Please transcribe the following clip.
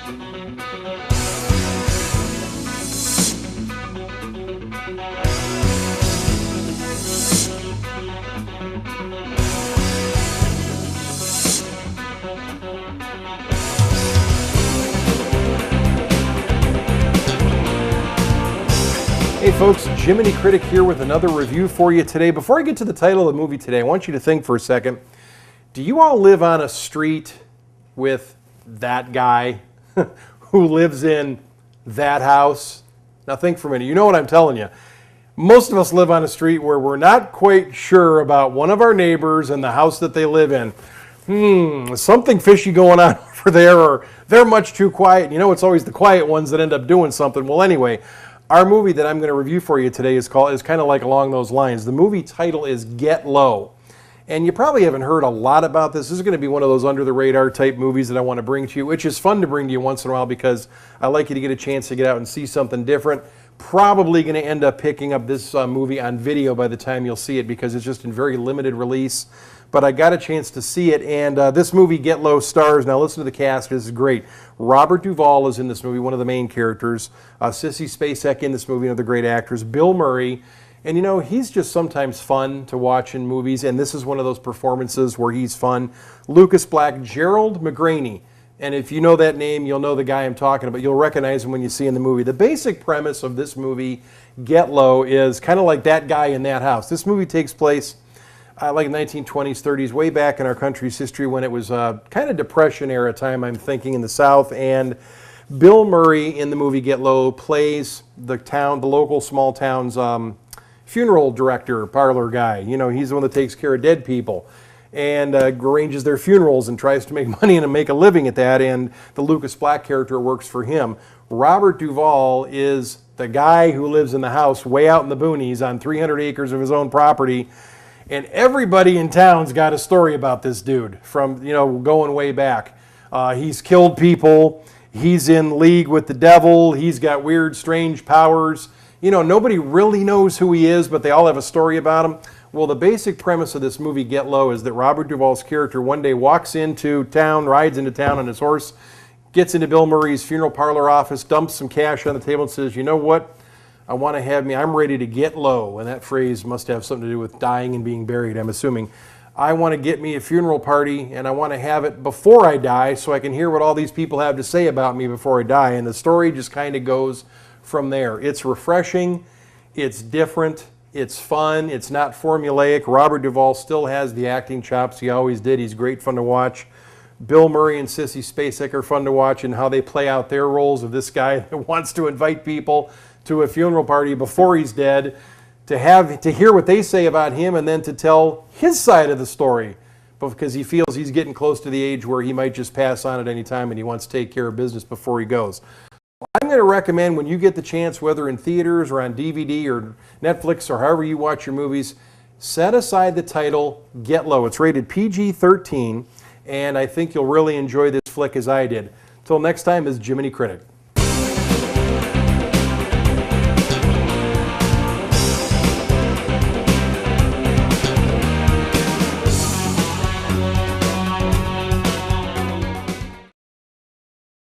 Hey folks, Jiminy Critic here with another review for you today. Before I get to the title of the movie today, I want you to think for a second. Do you all live on a street with that guy who lives in that house? Now think for a minute. You know what I'm telling you. Most of us live on a street where we're not quite sure about one of our neighbors and the house that they live in. Something fishy going on over there, or they're much too quiet. You know, it's always the quiet ones that end up doing something. Well, anyway, our movie that I'm going to review for you today is kind of like along those lines. The movie title is Get Low. And you probably haven't heard a lot about this. This is going to be one of those under-the-radar type movies that I want to bring to you, which is fun to bring to you once in a while because I like you to get a chance to get out and see something different. Probably going to end up picking up this movie on video by the time you'll see it because it's just in very limited release. But I got a chance to see it, and this movie, Get Low, stars, now listen to the cast, this is great. Robert Duvall is in this movie, one of the main characters. Sissy Spacek in this movie, another great actress. Bill Murray, and you know, he's just sometimes fun to watch in movies, and this is one of those performances where he's fun. Lucas Black, Gerald McGraney, and if you know that name, you'll know the guy I'm talking about. You'll recognize him when you see him in the movie. The basic premise of this movie, Get Low, is kind of like that guy in that house. This movie takes place like 1920s, 30s, way back in our country's history when it was kind of Depression era time, I'm thinking, in the South. And Bill Murray in the movie Get Low plays the local small town's funeral director, parlor guy. You know, he's the one that takes care of dead people and arranges their funerals and tries to make money and make a living at that. And the Lucas Black character works for him. Robert Duvall is the guy who lives in the house way out in the boonies on 300 acres of his own property. And everybody in town's got a story about this dude from, you know, going way back. He's killed people. He's in league with the devil. He's got weird, strange powers. You know, nobody really knows who he is, but they all have a story about him. Well, the basic premise of this movie, Get Low, is that Robert Duvall's character one day walks into town, rides into town on his horse, gets into Bill Murray's funeral parlor office, dumps some cash on the table and says, you know what? I'm ready to get low. And that phrase must have something to do with dying and being buried, I'm assuming. I want to get me a funeral party, and I want to have it before I die so I can hear what all these people have to say about me before I die. And the story just kind of goes from there. It's refreshing. It's different. It's fun. It's not formulaic. Robert Duvall still has the acting chops he always did. He's great fun to watch. Bill Murray and Sissy Spacek are fun to watch, and how they play out their roles of this guy that wants to invite people to a funeral party before he's dead, to hear what they say about him and then to tell his side of the story because he feels he's getting close to the age where he might just pass on at any time and he wants to take care of business before he goes. I'm going to recommend when you get the chance, whether in theaters or on DVD or Netflix or however you watch your movies, set aside the title Get Low. It's rated PG-13, and I think you'll really enjoy this flick as I did. Until next time, this is Jiminy Critic.